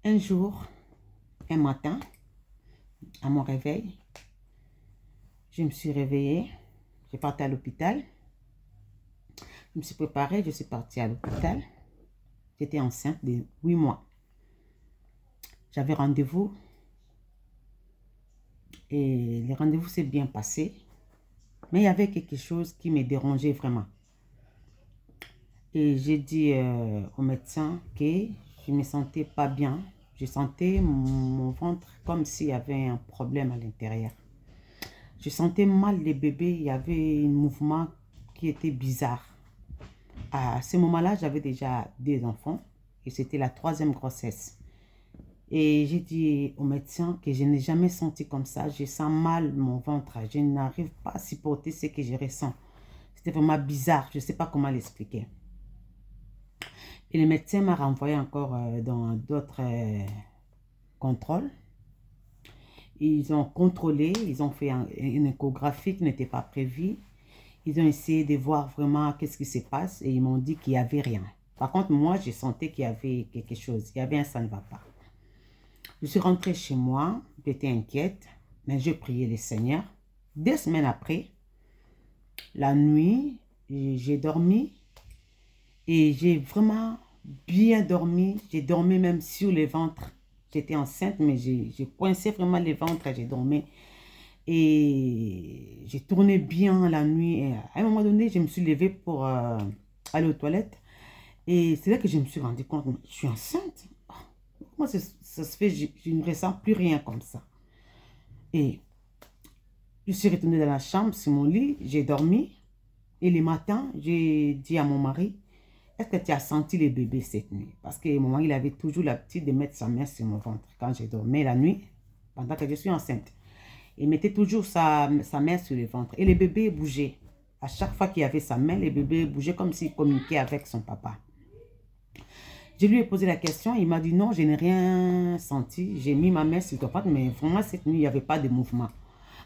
Un jour, un matin, à mon réveil, je me suis réveillée, j'ai parti à l'hôpital, je me suis préparée, je suis partie à l'hôpital. J'étais enceinte de 8 mois. J'avais rendez-vous et le rendez-vous s'est bien passé, mais il y avait quelque chose qui me dérangeait vraiment. Et j'ai dit au médecin que je ne me sentais pas bien. Je sentais mon ventre comme s'il y avait un problème à l'intérieur. Je sentais mal les bébés, il y avait un mouvement qui était bizarre. À ce moment-là, j'avais déjà des enfants et c'était la 3e grossesse. Et j'ai dit au médecin que je n'ai jamais senti comme ça. Je sens mal mon ventre. Je n'arrive pas à supporter ce que je ressens. C'était vraiment bizarre. Je ne sais pas comment l'expliquer. Et le médecin m'a renvoyé encore dans d'autres contrôles. Ils ont contrôlé, ils ont fait une échographie qui n'était pas prévue. Ils ont essayé de voir vraiment qu'est-ce qui se passe et ils m'ont dit qu'il n'y avait rien. Par contre, moi, j'ai senti qu'il y avait quelque chose. Il y avait un ça ne va pas. Je suis rentrée chez moi, j'étais inquiète, mais je priais le Seigneur. 2 semaines après, la nuit, j'ai dormi et j'ai vraiment bien dormi. J'ai dormi même sur le ventre. J'étais enceinte, mais j'ai coincé vraiment le ventre et j'ai dormi. Et j'ai tourné bien la nuit. Et à un moment donné, je me suis levée pour aller aux toilettes. Et c'est là que je me suis rendu compte, je suis enceinte. Comment ça se fait, je ne ressens plus rien comme ça. Et je suis retournée dans la chambre, sur mon lit, j'ai dormi. Et le matin, j'ai dit à mon mari, est-ce que tu as senti les bébés cette nuit? Parce que mon mari, il avait toujours l'habitude de mettre sa main sur mon ventre quand j'ai dormi la nuit, pendant que je suis enceinte. Il mettait toujours sa main sur le ventre. Et le bébé bougeait. À chaque fois qu'il y avait sa main, le bébé bougeait comme s'il communiquait avec son papa. Je lui ai posé la question, il m'a dit non, je n'ai rien senti. J'ai mis ma main sur ton ventre, mais vraiment cette nuit, il n'y avait pas de mouvement.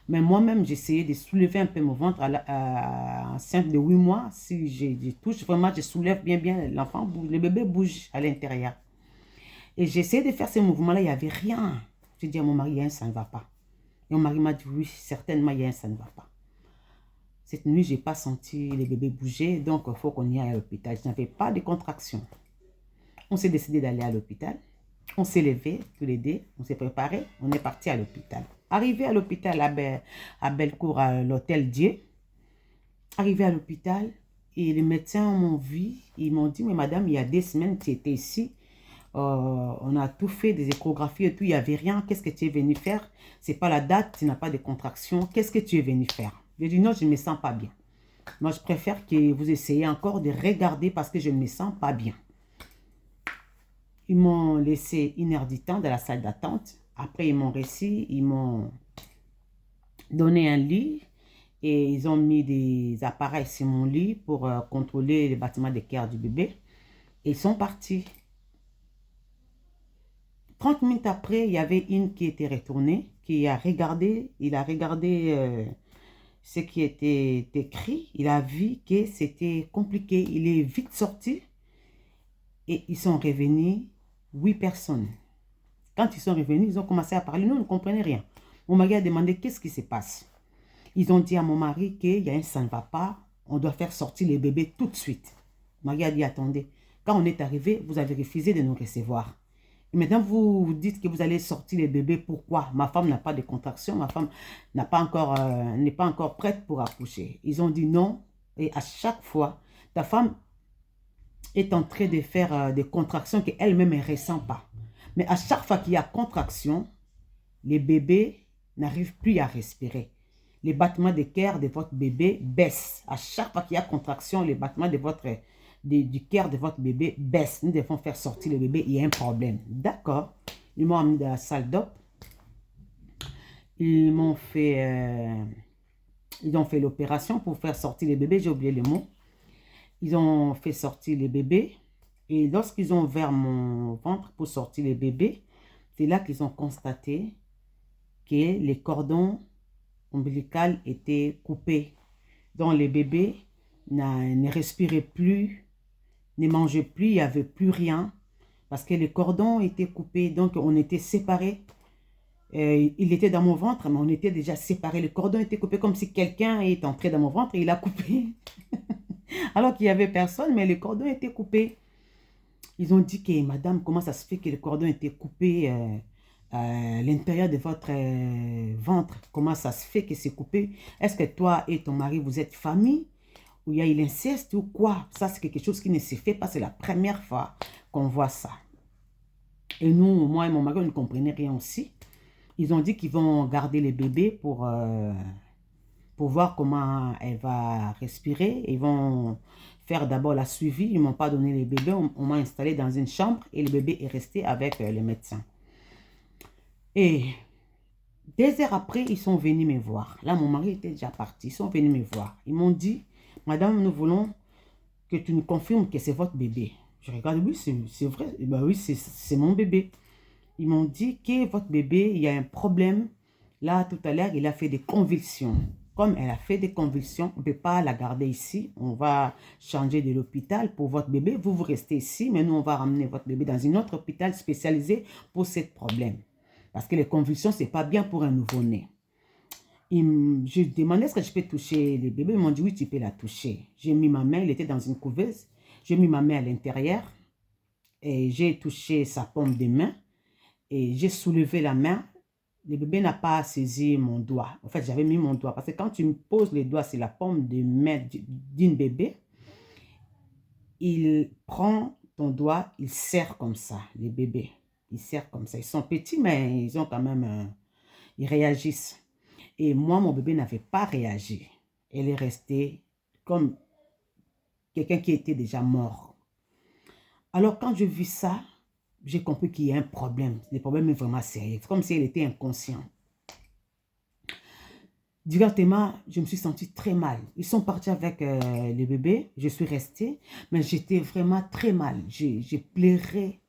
Mais moi-même, j'essayais de soulever un peu mon ventre enceinte de 8 mois. Si je touche, vraiment, je soulève bien, l'enfant bouge, le bébé bouge à l'intérieur. Et j'essayais de faire ces mouvements-là, il n'y avait rien. J'ai dit à mon mari, ça ne va pas. Et mon mari m'a dit, oui, certainement, ça ne va pas. Cette nuit, je n'ai pas senti les bébés bouger, donc il faut qu'on y aille à l'hôpital. Je n'avais pas de contraction. On s'est décidé d'aller à l'hôpital. On s'est levé tous les deux, on s'est préparé, on est parti à l'hôpital. Arrivé à l'hôpital à Bellecour, à l'hôtel Dieu, arrivé à l'hôpital, et les médecins m'ont vu, ils m'ont dit, mais madame, il y a 2 semaines, tu étais ici, on a tout fait, des échographies et tout, il n'y avait rien, qu'est-ce que tu es venu faire? C'est pas la date, tu n'as pas de contraction, qu'est-ce que tu es venu faire? J'ai dit, non, je ne me sens pas bien. Moi, je préfère que vous essayiez encore de regarder parce que je ne me sens pas bien. Ils m'ont laissé inerditant dans la salle d'attente. Après, ils m'ont reçu, ils m'ont donné un lit et ils ont mis des appareils sur mon lit pour contrôler le battement de cœur du bébé. Et ils sont partis. 30 minutes après, il y avait une qui était retournée, qui a regardé, il a regardé ce qui était écrit. Il a vu que c'était compliqué. Il est vite sorti et ils sont revenus 8 personnes. Quand ils sont revenus, ils ont commencé à parler. Nous, on ne comprenait rien. Mon mari a demandé qu'est-ce qui se passe. Ils ont dit à mon mari qu'il y a un ça ne va pas. On doit faire sortir les bébés tout de suite. Mon mari a dit, attendez. Quand on est arrivé, vous avez refusé de nous recevoir. Et maintenant, vous vous dites que vous allez sortir les bébés. Pourquoi? Ma femme n'a pas de contraction. Ma femme n'est pas encore prête pour accoucher. Ils ont dit non. Et à chaque fois, ta femme est en train de faire des contractions qu'elle-même ne ressent pas. Mais à chaque fois qu'il y a contraction, les bébés n'arrivent plus à respirer. Les battements de cœur de votre bébé baissent. À chaque fois qu'il y a contraction, les battements du cœur de votre bébé baissent. Nous devons faire sortir le bébé, il y a un problème. D'accord. Ils m'ont amené dans la salle d'op. Ils ont fait l'opération pour faire sortir les bébés. J'ai oublié le mot. Ils ont fait sortir les bébés. Et lorsqu'ils ont ouvert mon ventre pour sortir les bébés, c'est là qu'ils ont constaté que les cordons ombilicaux étaient coupés. Donc les bébés ne respiraient plus, ne mangeaient plus, il n'y avait plus rien. parce que les cordons étaient coupés, donc on était séparés. Il était dans mon ventre, mais on était déjà séparés. Le cordon était coupé comme si quelqu'un est entré dans mon ventre et il a coupé. Alors qu'il n'y avait personne, mais le cordon était coupé. Ils ont dit que, madame, comment ça se fait que le cordon était coupé à l'intérieur de votre ventre? Comment ça se fait que c'est coupé? Est-ce que toi et ton mari, vous êtes famille? Ou il y a eu l'inceste ou quoi? Ça, c'est quelque chose qui ne se fait pas. C'est la première fois qu'on voit ça. Et nous, moi et mon mari, on ne comprenait rien aussi. Ils ont dit qu'ils vont garder les bébés pour voir comment elle va respirer. Ils vont faire d'abord la suivi. Ils ne m'ont pas donné les bébés. On m'a installé dans une chambre et le bébé est resté avec le médecin. Et 2 heures après, ils sont venus me voir. Là, mon mari était déjà parti. Ils sont venus me voir. Ils m'ont dit, madame, nous voulons que tu nous confirmes que c'est votre bébé. Je regarde, oui, c'est vrai. Ben oui, c'est mon bébé. Ils m'ont dit que votre bébé, il y a un problème. Là, tout à l'heure, il a fait des convulsions. Comme elle a fait des convulsions, on ne peut pas la garder ici. On va changer de l'hôpital pour votre bébé. Vous, vous restez ici, mais nous, on va ramener votre bébé dans un autre hôpital spécialisé pour ce problème. Parce que les convulsions, ce n'est pas bien pour un nouveau-né. Je demandais est-ce que je peux toucher le bébé. Ils m'ont dit oui, tu peux la toucher. J'ai mis ma main, il était dans une couveuse. J'ai mis ma main à l'intérieur et j'ai touché sa paume de main. Et j'ai soulevé la main. Le bébé n'a pas saisi mon doigt. En fait, j'avais mis mon doigt. Parce que quand tu me poses les doigts sur la paume de main d'une bébé, il prend ton doigt, il serre comme ça, les bébés. Ils serrent comme ça. Ils sont petits, mais ils ont quand même... ils réagissent. Et moi, mon bébé n'avait pas réagi. Elle est restée comme quelqu'un qui était déjà mort. Alors, quand je vis ça, j'ai compris qu'il y a un problème. Le problème est vraiment sérieux. C'est comme si elle était inconsciente. Directement, je me suis sentie très mal. Ils sont partis avec le bébé. Je suis restée, mais j'étais vraiment très mal. J'ai pleuré.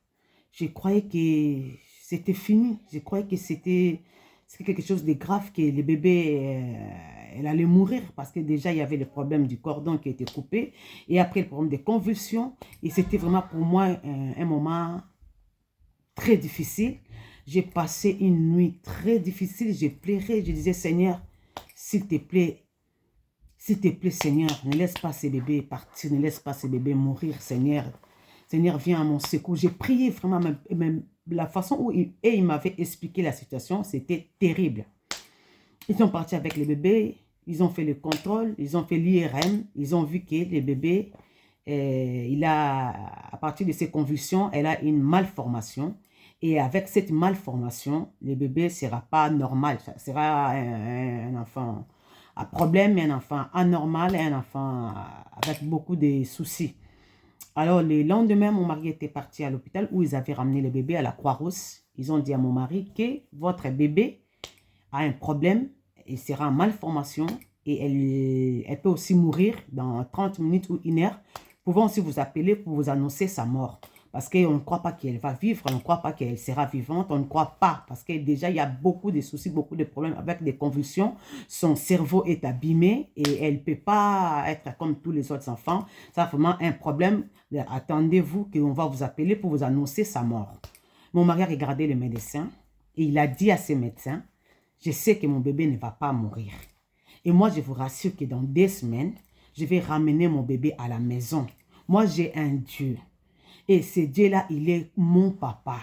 Je croyais que c'était fini. Je croyais que c'était quelque chose de grave, que le bébé, elle allait mourir parce que déjà, il y avait le problème du cordon qui était coupé et après le problème des convulsions. Et c'était vraiment pour moi un moment très difficile. J'ai passé une nuit très difficile. J'ai pleuré. Je disais, Seigneur, s'il te plaît, Seigneur, ne laisse pas ces bébés partir. Ne laisse pas ces bébés mourir, Seigneur. Seigneur, viens à mon secours. J'ai prié vraiment, même la façon où il m'avait expliqué la situation, c'était terrible. Ils sont partis avec les bébés. Ils ont fait le contrôle. Ils ont fait l'IRM. Ils ont vu que le bébé, à partir de ses convulsions, elle a une malformation. Et avec cette malformation, le bébé ne sera pas normal. Ça sera un enfant à problème, un enfant anormal, un enfant avec beaucoup de soucis. Alors, le lendemain, mon mari était parti à l'hôpital où ils avaient ramené le bébé à la Croix-Rousse. Ils ont dit à mon mari que votre bébé a un problème, il sera en malformation et elle peut aussi mourir dans 30 minutes ou 1 heure. Pouvons aussi vous appeler pour vous annoncer sa mort. Parce qu'on ne croit pas qu'elle va vivre, on ne croit pas qu'elle sera vivante, on ne croit pas. Parce que déjà, il y a beaucoup de soucis, beaucoup de problèmes avec des convulsions. Son cerveau est abîmé et elle ne peut pas être comme tous les autres enfants. Ça, vraiment un problème. Attendez-vous qu'on va vous appeler pour vous annoncer sa mort. Mon mari a regardé le médecin et il a dit à ses médecins, je sais que mon bébé ne va pas mourir. Et moi, je vous rassure que dans 2 semaines, je vais ramener mon bébé à la maison. Moi, j'ai un Dieu. Et ce Dieu-là, il est mon papa.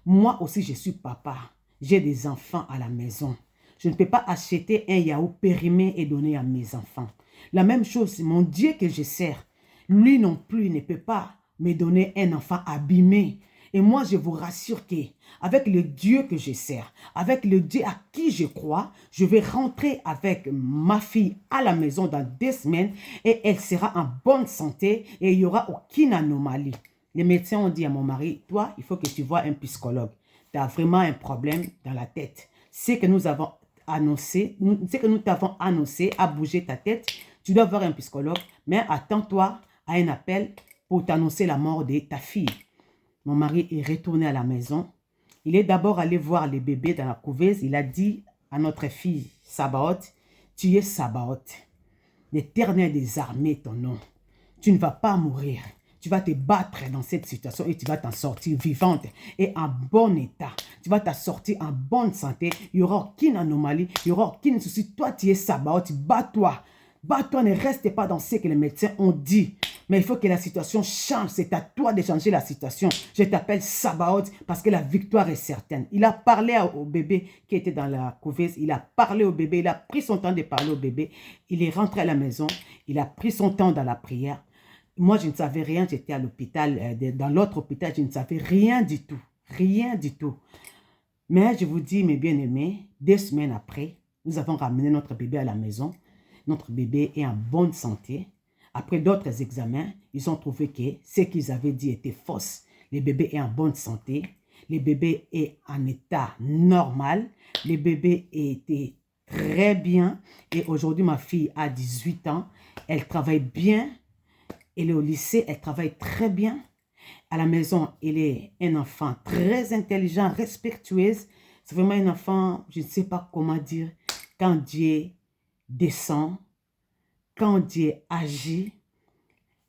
Moi aussi, je suis papa. J'ai des enfants à la maison. Je ne peux pas acheter un yaourt périmé et donner à mes enfants. La même chose, mon Dieu que je sers, lui non plus ne peut pas me donner un enfant abîmé. Et moi, je vous rassure qu'avec le Dieu que je sers, avec le Dieu à qui je crois, je vais rentrer avec ma fille à la maison dans 2 semaines et elle sera en bonne santé et il n'y aura aucune anomalie. Les médecins ont dit à mon mari, toi, il faut que tu vois un psychologue. Tu as vraiment un problème dans la tête. C'est que nous avons annoncé, c'est que nous t'avons annoncé à bouger ta tête. Tu dois voir un psychologue, mais attends-toi à un appel pour t'annoncer la mort de ta fille. Mon mari est retourné à la maison. Il est d'abord allé voir les bébés dans la couveuse. Il a dit à notre fille Sabaoth, tu es Sabaoth, l'Éternel des armées ton nom. Tu ne vas pas mourir. Tu vas te battre dans cette situation et tu vas t'en sortir vivante et en bon état. Tu vas t'en sortir en bonne santé. Il n'y aura aucune anomalie, il n'y aura aucun souci. Toi, tu es Sabaoth, bats-toi. Bats-toi, ne reste pas dans ce que les médecins ont dit. Mais il faut que la situation change. C'est à toi de changer la situation. Je t'appelle Sabaoth parce que la victoire est certaine. Il a parlé au bébé qui était dans la couveuse. Il a parlé au bébé. Il a pris son temps de parler au bébé. Il est rentré à la maison. Il a pris son temps dans la prière. Moi, je ne savais rien. J'étais à l'hôpital. Dans l'autre hôpital, je ne savais rien du tout. Rien du tout. Mais je vous dis, mes bien-aimés, 2 semaines après, nous avons ramené notre bébé à la maison. Notre bébé est en bonne santé. Après d'autres examens, ils ont trouvé que ce qu'ils avaient dit était faux. Le bébé est en bonne santé. Le bébé est en état normal. Le bébé était très bien. Et aujourd'hui, ma fille a 18 ans. Elle travaille bien. Elle est au lycée. Elle travaille très bien. À la maison, elle est un enfant très intelligent, respectueuse. C'est vraiment un enfant, je ne sais pas comment dire, quand Dieu descend, quand Dieu agit,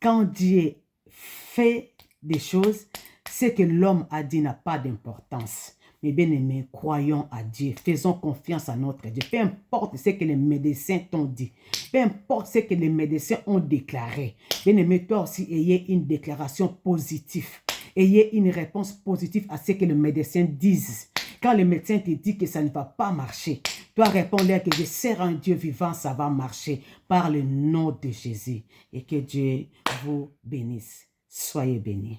quand Dieu fait des choses, ce que l'homme a dit n'a pas d'importance. Mes bien-aimés, croyons à Dieu, faisons confiance à notre Dieu. Peu importe ce que les médecins t'ont dit, peu importe ce que les médecins ont déclaré. Bien-aimé, toi aussi, ayez une déclaration positive. Ayez une réponse positive à ce que les médecins disent. Quand le médecin te dit que ça ne va pas marcher, toi réponds-leur que je sers un Dieu vivant, ça va marcher par le nom de Jésus. Et que Dieu vous bénisse. Soyez bénis.